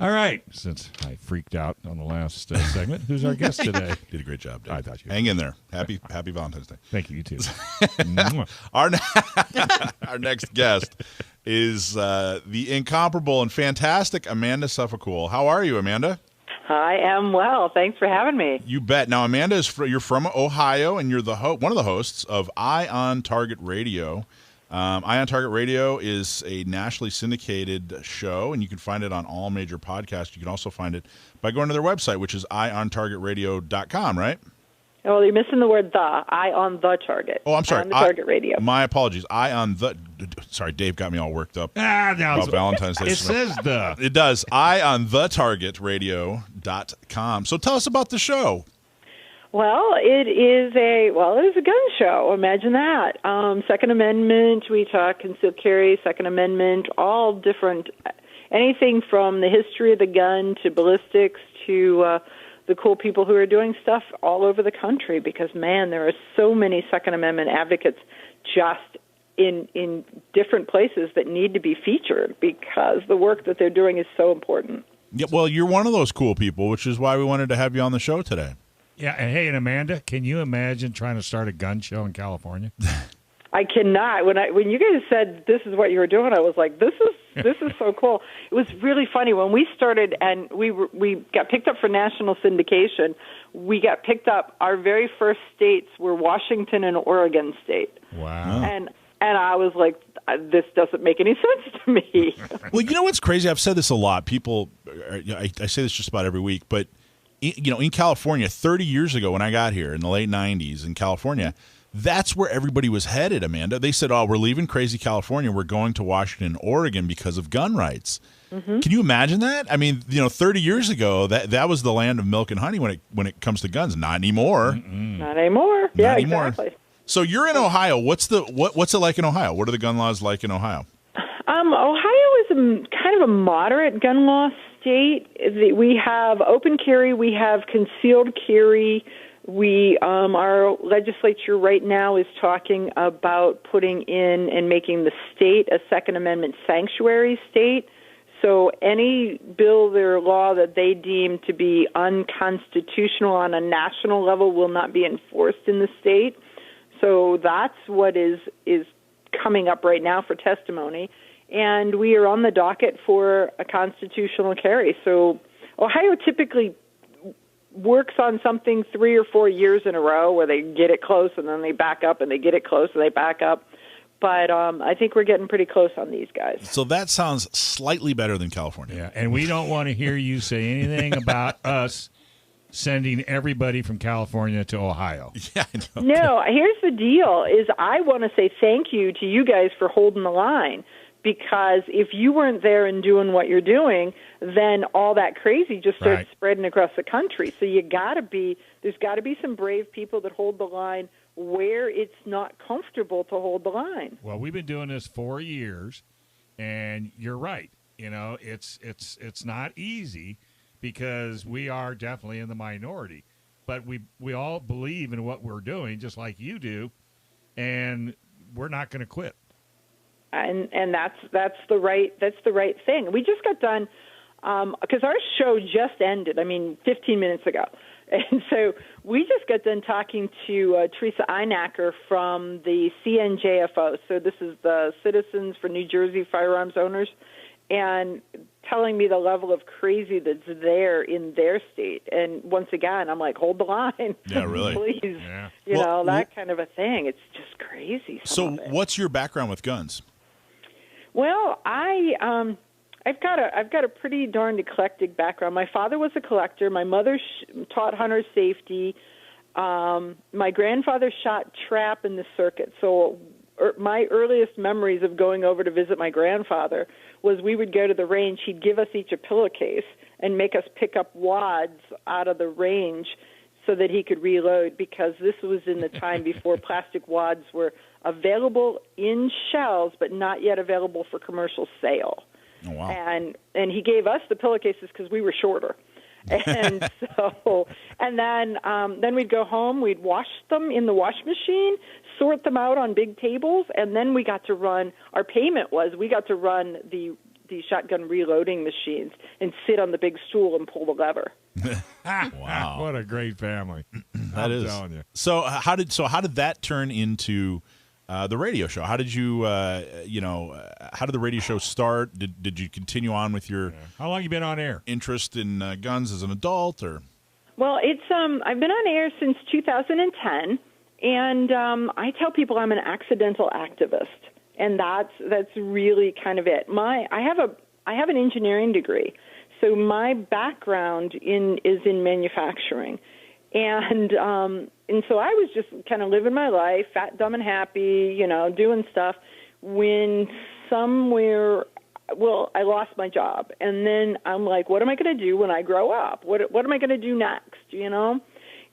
All right. Since I freaked out on the last segment, who's our guest today? Did a great job, Dave. I thought you Hang in there. Happy Valentine's Day. Thank you. You too. Our next guest is the incomparable and fantastic Amanda Suffecool. How are you, Amanda? I am well. Thanks for having me. You bet. Now, Amanda, you're from Ohio, and you're one of the hosts of Eye on Target Radio. Eye on Target Radio is a nationally syndicated show, and you can find it on all major podcasts. You can also find it by going to their website, which is eyeontargetradio.com, right? Well, you're missing the word the. Eye on the target. Oh, I'm sorry. On the Target Radio. My apologies. Eye on the... Sorry, Dave got me all worked up No, about Valentine's Day. It says the. It does. eyeonthetargetradio.com. So tell us about the show. Well, it is a gun show. Imagine that. Second Amendment. We talk concealed carry, Second Amendment, all different. Anything from the history of the gun to ballistics to the cool people who are doing stuff all over the country. Because man, there are so many Second Amendment advocates just in different places that need to be featured because the work that they're doing is so important. Yeah, well, you're one of those cool people, which is why we wanted to have you on the show today. Yeah, and hey, and Amanda, can you imagine trying to start a gun show in California? I cannot. When you guys said this is what you were doing, I was like, this is so cool. It was really funny when we started and we got picked up for national syndication. We got picked up. Our very first states were Washington and Oregon State. Wow. And I was like, this doesn't make any sense to me. Well, you know what's crazy? I've said this a lot. People, I say this just about every week, but in California, 30 years ago when I got here in the late 90s in California, that's where everybody was headed, Amanda. They said, we're leaving crazy California. We're going to Washington and Oregon because of gun rights. Mm-hmm. Can you imagine that? I mean, 30 years ago, that was the land of milk and honey when it comes to guns. Not anymore. Mm-mm. Not anymore. Not anymore. Exactly. So you're in Ohio. What's it like in Ohio? What are the gun laws like in Ohio? Ohio is kind of a moderate gun law state. We have open carry. We have concealed carry. Our legislature right now is talking about putting in and making the state a Second Amendment sanctuary state. So any bill or law that they deem to be unconstitutional on a national level will not be enforced in the state. So that's what is coming up right now for testimony. And we are on the docket for a constitutional carry. So Ohio typically works on something 3 or 4 years in a row where they get it close and then they back up and they get it close and they back up. But I think we're getting pretty close on these guys. So that sounds slightly better than California. Yeah, and we don't want to hear you say anything about us sending everybody from California to Ohio. Yeah, I know. No, here's the deal, is I want to say thank you to you guys for holding the line, because if you weren't there and doing what you're doing, then all that crazy just starts spreading across the country. So there's got to be some brave people that hold the line where it's not comfortable to hold the line. Well, we've been doing this 4 years, and you're right. It's not easy because we are definitely in the minority, but we all believe in what we're doing, just like you do, and we're not going to quit. And that's the right thing. We just got done because our show just ended. 15 minutes ago. And so we just got done talking to Teresa Einacker from the CNJFO. So this is the Citizens for New Jersey Firearms Owners, and telling me the level of crazy that's there in their state. And once again, I'm like, hold the line. Yeah, really. Please. Yeah. That kind of a thing. It's just crazy. So what's your background with guns? Well, I've got a pretty darned eclectic background. My father was a collector. My mother taught hunter safety. My grandfather shot trap in the circuit. So my earliest memories of going over to visit my grandfather was we would go to the range. He'd give us each a pillowcase and make us pick up wads out of the range so that he could reload, because this was in the time before plastic wads were available in shells but not yet available for commercial sale. Oh, wow. And he gave us the pillowcases because we were shorter. And then we'd go home, we'd wash them in the wash machine, sort them out on big tables, and then we got to run, our payment was we got to run the these shotgun reloading machines and sit on the big stool and pull the lever. Wow. What a great family. That is. telling you. So how did that turn into the radio show? How did you how did the radio show start? Did you continue on with your How long you been on air? interest in guns as an adult, or? Well, it's I've been on air since 2010, and I tell people I'm an accidental activist, and that's really kind of it. I have an engineering degree, so my background is in manufacturing, and so I was just kind of living my life, fat, dumb, and happy, doing stuff. When I lost my job, and then I'm like, what am I going to do when I grow up? What am I going to do next,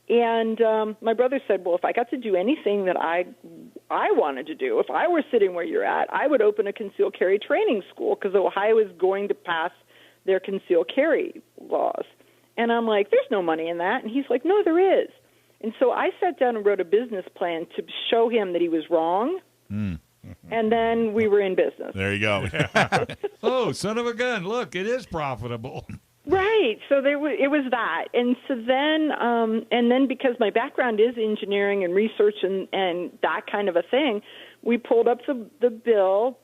And my brother said, well, if I got to do anything that I wanted to do, if I were sitting where you're at, I would open a concealed carry training school because Ohio is going to pass their concealed carry laws. And I'm like, there's no money in that. And he's like, no, there is. And so I sat down and wrote a business plan to show him that he was wrong. And then we were in business. There you go. Oh, son of a gun. Look, it is profitable. Right. So it was that. And so then because my background is engineering and research and that kind of a thing, we pulled up the bill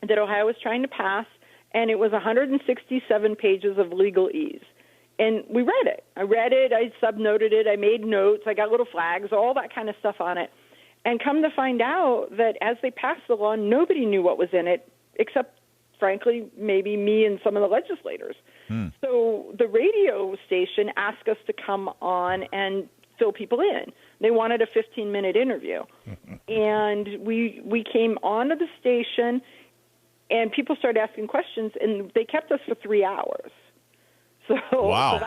that Ohio was trying to pass, and it was 167 pages of legalese. And we read it. I read it. I subnoted it. I made notes. I got little flags, all that kind of stuff on it. And come to find out that as they passed the law, nobody knew what was in it except, frankly, maybe me and some of the legislators. So the radio station asked us to come on and fill people in. They wanted a 15-minute interview. And we came onto the station, and people started asking questions, and they kept us for 3 hours. So, wow. So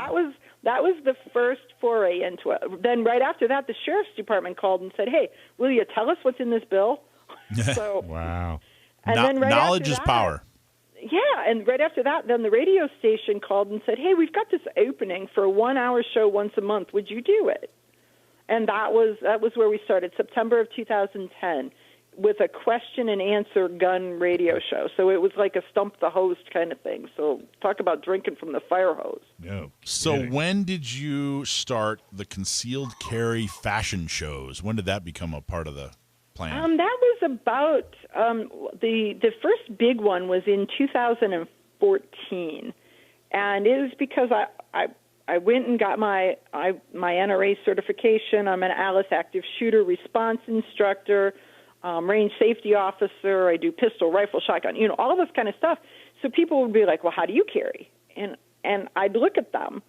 that was the first foray into it. Then right after that, the sheriff's department called and said, hey, will you tell us what's in this bill? So, wow. And then right knowledge after is that, power. Yeah, and right after that, then the radio station called and said, hey, we've got this opening for a 1-hour show once a month. Would you do it? And that was where we started, September of 2010, with a question and answer gun radio show. So it was like a stump the host kind of thing. So talk about drinking from the fire hose. No. So kidding. when did you start the concealed carry fashion shows? When did that become a part of the plan? That was about the first big one was in 2014, and it was because I went and got my NRA certification. I'm an Alice active shooter response instructor, range safety officer. I do pistol, rifle, shotgun, all this kind of stuff. So people would be like, well, how do you carry? And I'd look at them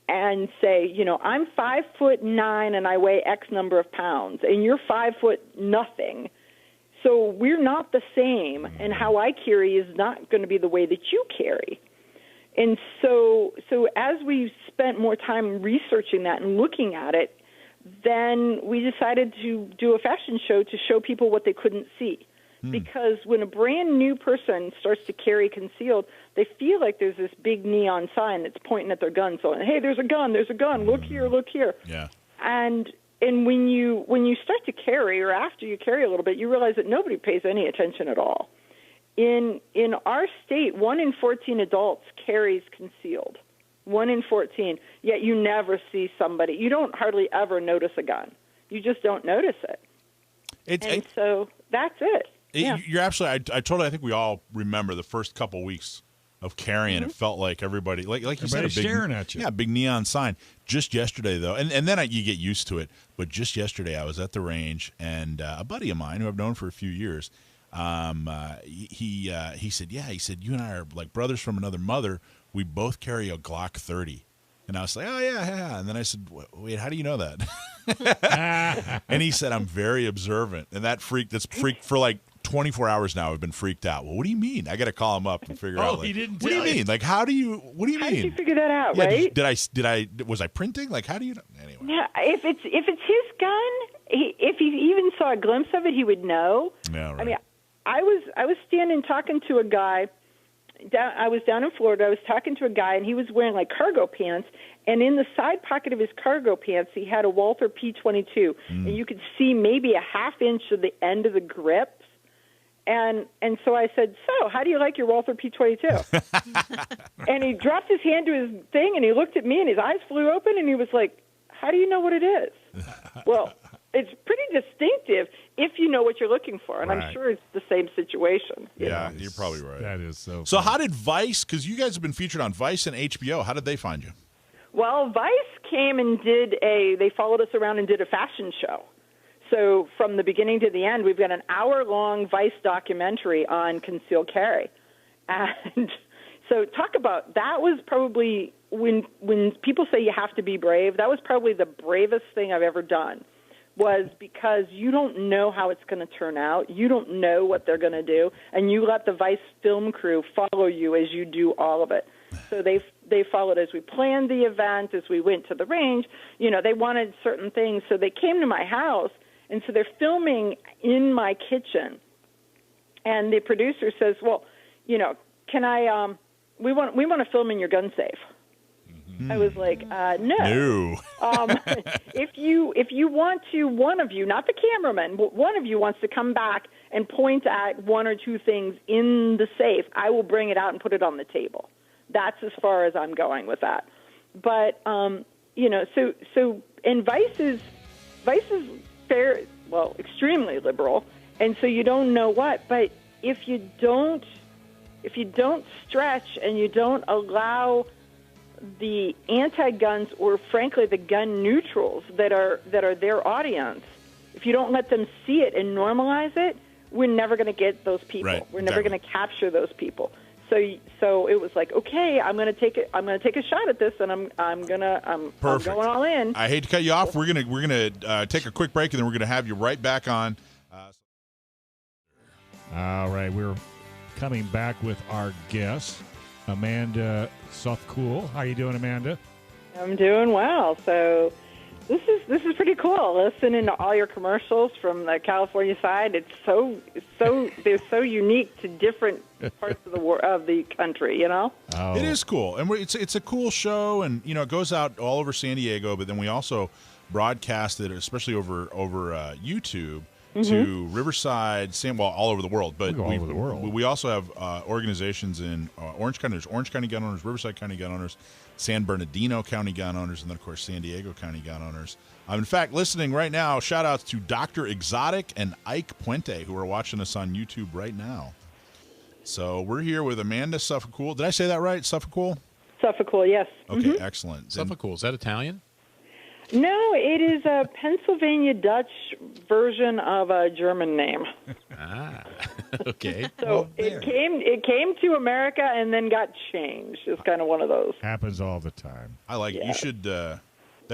and say, I'm 5'9" and I weigh X number of pounds, and you're 5 foot nothing. So we're not the same, and how I carry is not going to be the way that you carry. And so as we spent more time researching that and looking at it, then we decided to do a fashion show to show people what they couldn't see. Because when a brand new person starts to carry concealed, they feel like there's this big neon sign that's pointing at their gun, so, hey, there's a gun, look here, look here. Yeah. And when you start to carry, or after you carry a little bit, you realize that nobody pays any attention at all. In our state, 1 in 14 adults carries concealed. 1 in 14. Yet you never see somebody. You don't hardly ever notice a gun. You just don't notice it. So that's it. Yeah. You're absolutely. I think we all remember the first couple weeks of carrying. It felt like everybody, like you said, a big staring at you. Yeah, big neon sign. Just yesterday, though, and then you get used to it. But just yesterday, I was at the range, and a buddy of mine who I've known for a few years, he said, you and I are like brothers from another mother. We both carry a Glock 30. And I was like, oh, yeah. And then I said, wait, how do you know that? And he said, I'm very observant. And that's freaked for like 24 hours now. I've been freaked out. Well, what do you mean? I got to call him up and figure out. Like, he didn't what do you mean? Like, what do you mean? How did you figure that out, yeah, right? Was I printing? Like, how do you know? Anyway. Yeah, if it's his gun, if he even saw a glimpse of it, he would know. Yeah, right. I mean, I was standing talking to a guy. I was down in Florida. I was talking to a guy, and he was wearing like cargo pants. And in the side pocket of his cargo pants, he had a Walther P22, and you could see maybe a half inch of the end of the grips. And so I said, so how do you like your Walther P22? And he dropped his hand to his thing, and he looked at me, and his eyes flew open, and he was like, how do you know what it is? Well, it's pretty distinctive if you know what you're looking for, and I'm sure it's the same situation. Yeah, you're probably right. That is so So funny. how did Vice, because you guys have been featured on Vice and HBO, how did they find you? Well, Vice came and they followed us around and did a fashion show. So from the beginning to the end, we've got an hour-long Vice documentary on concealed carry. And so talk about, that was probably, when people say you have to be brave, that was probably the bravest thing I've ever done, was because you don't know how it's going to turn out. You don't know what they're going to do, and you let the Vice film crew follow you as you do all of it. So they followed as we planned the event, as we went to the range. You know, they wanted certain things, so they came to my house, and so they're filming in my kitchen. And the producer says, well, you know, can I, we want to film in your gun safe. I was like, no. If you want to, one of you, not the cameraman, but one of you wants to come back and point at one or two things in the safe, I will bring it out and put it on the table. That's as far as I'm going with that. But, you know, so and Vice is extremely liberal, and so you don't know what, but if you don't stretch and you don't allow the anti-guns, or frankly the gun neutrals that are their audience, if you don't let them see it and normalize it, we're never going to get those people. Right, we're never going to capture those people. So it was like, okay, I'm going to take a shot at this, and I'm going all in. I hate to cut you off. We're gonna take a quick break, and then we're gonna have you right back on. All right, we're coming back with our guest, Amanda Suffecool. How you doing, Amanda? I'm doing well. So this is pretty cool. Listening to all your commercials from the California side, they're so unique to different parts of the country. You know, It is cool, and it's a cool show, and you know it goes out all over San Diego. But then we also broadcast it, especially over YouTube. To Riverside, all over the world. But all over the world. We also have organizations in Orange County. There's Orange County gun owners, Riverside County gun owners, San Bernardino County gun owners, and then, of course, San Diego County gun owners. In fact, listening right now, shout-outs to Dr. Exotic and Ike Puente, who are watching us on YouTube right now. So we're here with Amanda Suffecool. Did I say that right, Suffecool? Suffecool, yes. Okay, excellent. Suffecool, is that Italian? No, it is a Pennsylvania Dutch version of a German name. Okay. So it came to America and then got changed. It's kind of one of those. Happens all the time. I like it. You should. That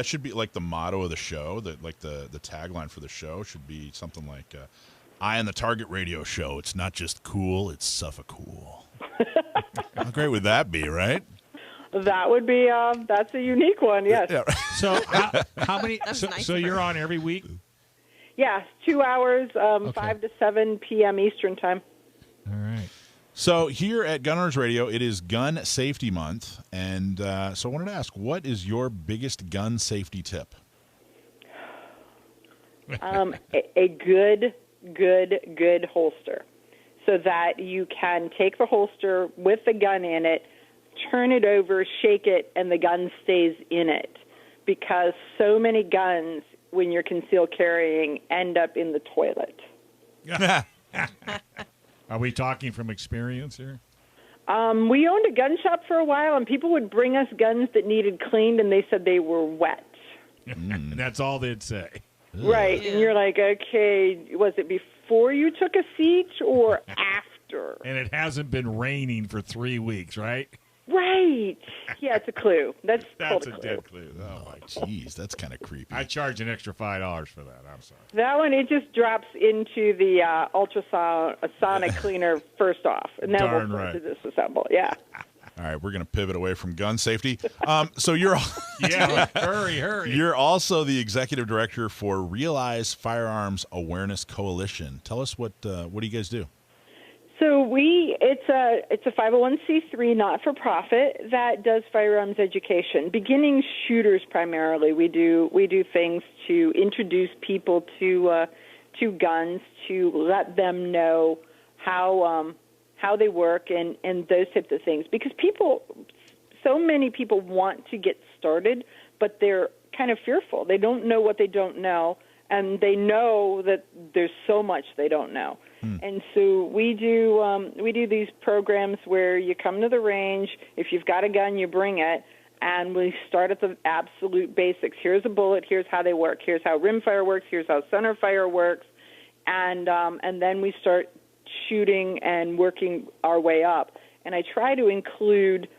should be like the motto of the show. That like the tagline for the show should be something like, "I am the Target Radio Show. It's not just cool. It's Suffecool." How great would that be, right? That would be that's a unique one. Yes. Yeah. So how many? So you're on every week? Yeah, 2 hours, 5 to 7 p.m. Eastern time. All right. So here at Gun Owners Radio, it is Gun Safety Month, and so I wanted to ask, what is your biggest gun safety tip? A good holster, so that you can take the holster with the gun in it, turn it over, shake it, and the gun stays in it. Because so many guns, when you're concealed carrying, end up in the toilet. Are we talking from experience here? We owned a gun shop for a while, and people would bring us guns that needed cleaned, and they said they were wet. And that's all they'd say. Right, and you're like, okay, was it before you took a seat or after? And it hasn't been raining for 3 weeks, right? Right. Yeah, it's a clue. That's That's called a a clue. dead clue. Oh, my. Jeez, that's kind of creepy. I charge an extra $5 for that. I'm sorry. That one, it just drops into the ultrasonic cleaner first off, and then Darn we'll right. to disassemble. Yeah. All right, we're going to pivot away from gun safety. So you're Yeah, hurry. you're also the executive director for Realize Firearms Awareness Coalition. Tell us what do you guys do? So it's a 501c3 not-for-profit that does firearms education, beginning shooters primarily. We do things to introduce people to guns, to let them know how they work and those types of things. Because so many people want to get started, but they're kind of fearful. They don't know what they don't know, and they know that there's so much they don't know. And so we do these programs where you come to the range. If you've got a gun, you bring it, and we start at the absolute basics. Here's a bullet. Here's how they work. Here's how rimfire works. Here's how center fire works, and then we start shooting and working our way up. And I try to include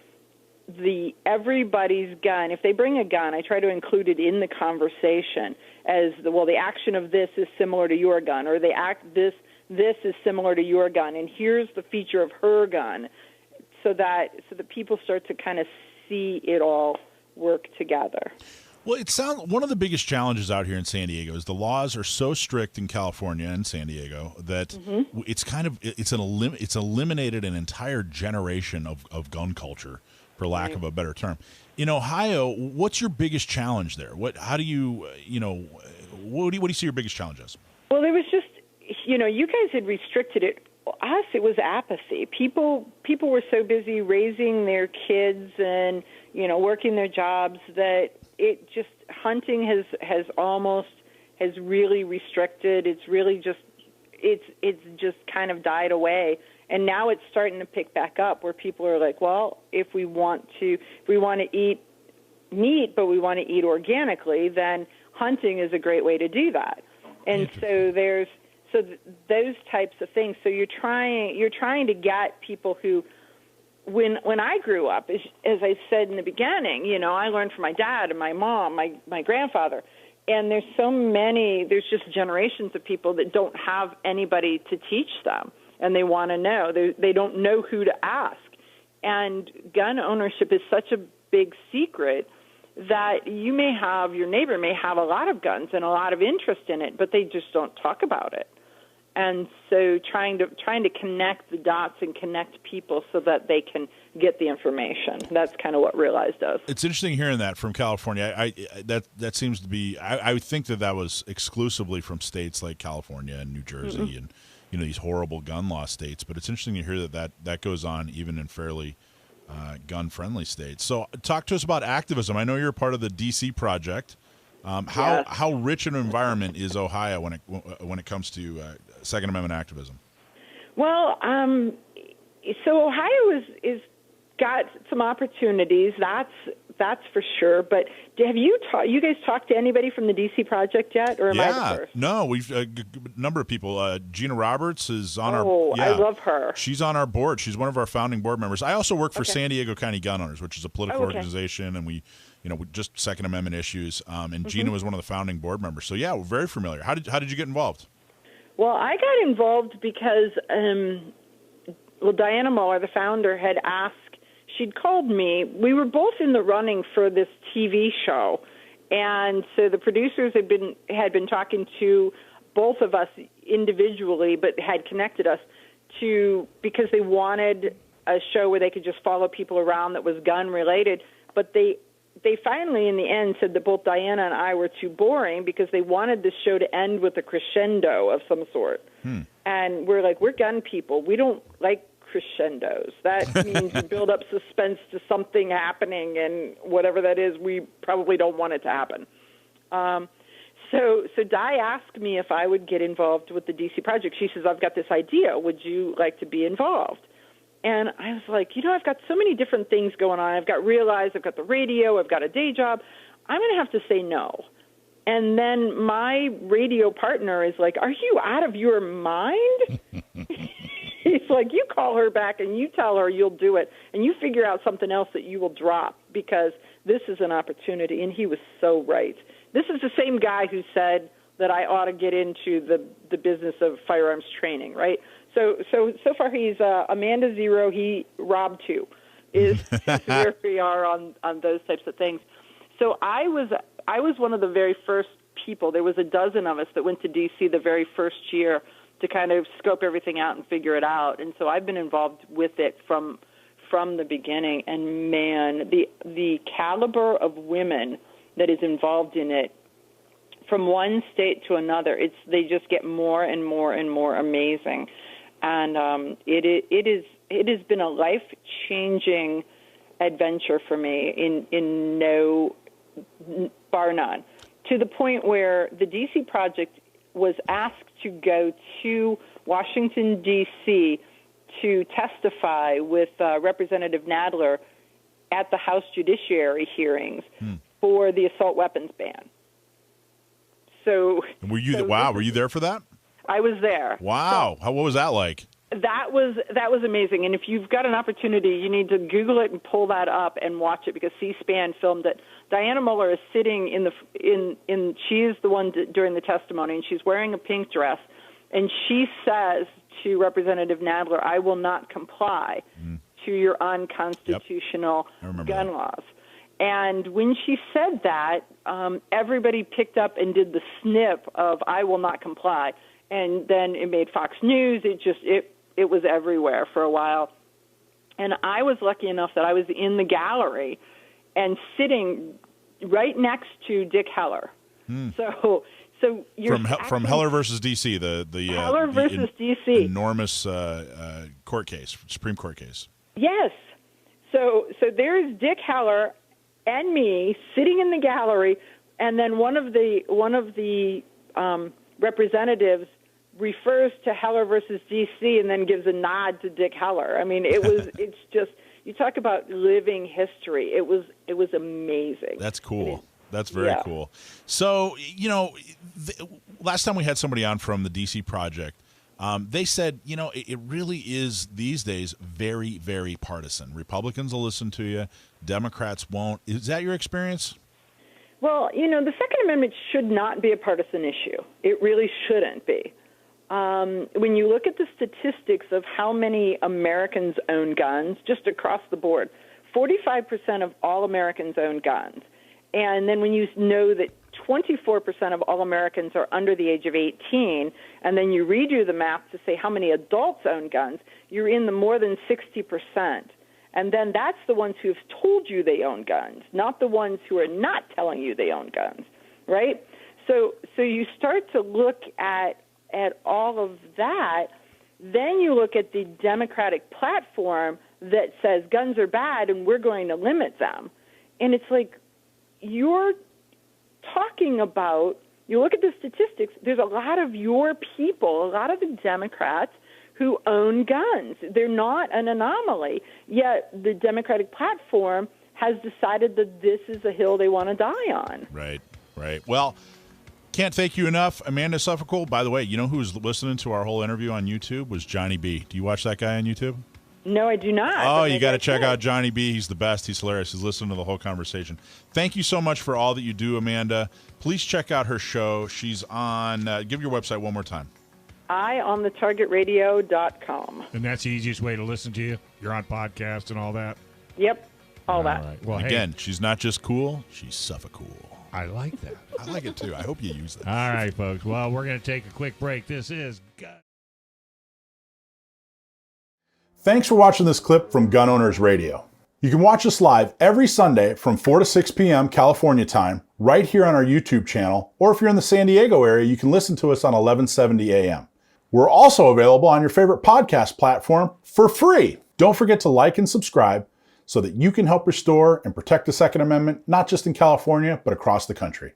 everybody's gun. If they bring a gun, I try to include it in the conversation as the action of this is similar to your gun, or this is similar to your gun, and here's the feature of her gun, so that people start to kind of see it all work together. Well, it sounds one of the biggest challenges out here in San Diego is the laws are so strict in California and San Diego that it's eliminated an entire generation of gun culture, for lack of a better term. In Ohio, what's your biggest challenge there? What do you see your biggest challenge as? Well, there was just, you guys had restricted it. Us, it was apathy. People were so busy raising their kids and, working their jobs that it just, hunting has really restricted. It's really it's just kind of died away. And now it's starting to pick back up where people are like, well, if we want to eat meat, but we want to eat organically, then hunting is a great way to do that. And so those types of things. So you're trying to get people who, when I grew up, as I said in the beginning, I learned from my dad and my mom, my grandfather, and there's just generations of people that don't have anybody to teach them, and they want to know. They don't know who to ask. And gun ownership is such a big secret that your neighbor may have a lot of guns and a lot of interest in it, but they just don't talk about it. And so trying to connect the dots and connect people so that they can get the information. That's kind of what Realize does. It's interesting hearing that from California. That seems to be. I would think that was exclusively from states like California and New Jersey and these horrible gun law states. But it's interesting to hear that goes on even in fairly gun-friendly states. So talk to us about activism. I know you're a part of the DC project. How rich an environment is Ohio when it comes to Second Amendment activism? Well, so Ohio is got some opportunities. That's for sure. But have you guys talked to anybody from the DC project yet, or am I the first? No, we've a number of people. Gina Roberts is on our. Oh, I love her. She's on our board. She's one of our founding board members. I also work for San Diego County Gun Owners, which is a political organization, and we just Second Amendment issues. And Gina was one of the founding board members. So yeah, we're very familiar. How did you get involved? Well, I got involved because Diana Muller, the founder, had asked. She'd called me. We were both in the running for this TV show, and so the producers had been talking to both of us individually, but had connected us because they wanted a show where they could just follow people around that was gun related. But they finally, in the end, said that both Diana and I were too boring because they wanted the show to end with a crescendo of some sort. And we're like, we're gun people. We don't like crescendos. That means you build up suspense to something happening, and whatever that is, we probably don't want it to happen. So Di asked me if I would get involved with the DC project. She says, I've got this idea. Would you like to be involved? And I was like, I've got so many different things going on. I've got Realize, I've got the radio, I've got a day job. I'm going to have to say no. And then my radio partner is like, are you out of your mind? He's like, you call her back and you tell her you'll do it, and you figure out something else that you will drop because this is an opportunity. And he was so right. This is the same guy who said that I ought to get into the business of firearms training, right? So far he's Amanda 0, he Rob 2 is where we are on those types of things. So I was one of the very first people. There was a dozen of us that went to D.C. the very first year to kind of scope everything out and figure it out. And so I've been involved with it from the beginning. And man, the caliber of women that is involved in it from one state to another, they just get more and more and more amazing. and it has been a life-changing adventure for me in no bar none, to the point where the DC Project was asked to go to Washington, D.C. to testify with Representative Nadler at the House Judiciary hearings for the assault weapons ban. So were you there for that? I was there. Wow. What was that like? That was amazing. And if you've got an opportunity, you need to Google it and pull that up and watch it, because C-SPAN filmed it. Diana Muller is sitting she is the one during the testimony, and she's wearing a pink dress, and she says to Representative Nadler, "I will not comply to your unconstitutional gun laws." And when she said that, everybody picked up and did the snip of "I will not comply," and then it made Fox News. It was everywhere for a while. And I was lucky enough that I was in the gallery and sitting right next to Dick Heller. So you're from Heller versus DC, the Heller versus DC enormous court case, Supreme Court case. Yes. So there's Dick Heller and me sitting in the gallery, and then one of the representatives refers to Heller versus D.C. and then gives a nod to Dick Heller. I mean, it's just, you talk about living history. It was amazing. That's cool. That's very cool. So, last time we had somebody on from the D.C. Project, they said, it really is these days very, very partisan. Republicans will listen to you. Democrats won't. Is that your experience? Well, the Second Amendment should not be a partisan issue. It really shouldn't be. When you look at the statistics of how many Americans own guns, just across the board, 45% of all Americans own guns. And then when you know that 24% of all Americans are under the age of 18, and then you redo the math to say how many adults own guns, you're in the more than 60%. And then that's the ones who have told you they own guns, not the ones who are not telling you they own guns, right? So you start to look at all of that. Then you look at the Democratic platform that says guns are bad and we're going to limit them. And it's like, you're talking about, you look at the statistics, there's a lot of your people, a lot of the Democrats who own guns. They're not an anomaly. Yet the Democratic platform has decided that this is a hill they want to die on. Right. Well, can't thank you enough, Amanda Suffecool. By the way, you know who was listening to our whole interview on YouTube was Johnny B. Do you watch that guy on YouTube? No, I do not. Oh, you got to check out Johnny B. He's the best. He's hilarious. He's listening to the whole conversation. Thank you so much for all that you do, Amanda. Please check out her show. She's on, give your website one more time. EyeOnTheTargetRadio.com. And that's the easiest way to listen to you? You're on podcasts and all that? Yep, all that. Right. Well, again, she's not just cool, she's Suffecool. I like that. I like it too. I hope you use that. All right, folks. Well, we're going to take a quick break. This is Gun. Thanks for watching this clip from Gun Owners Radio. You can watch us live every Sunday from 4 to 6 p.m. California time, right here on our YouTube channel, or if you're in the San Diego area, you can listen to us on 1170 a.m. We're also available on your favorite podcast platform for free. Don't forget to like and subscribe so that you can help restore and protect the Second Amendment, not just in California, but across the country.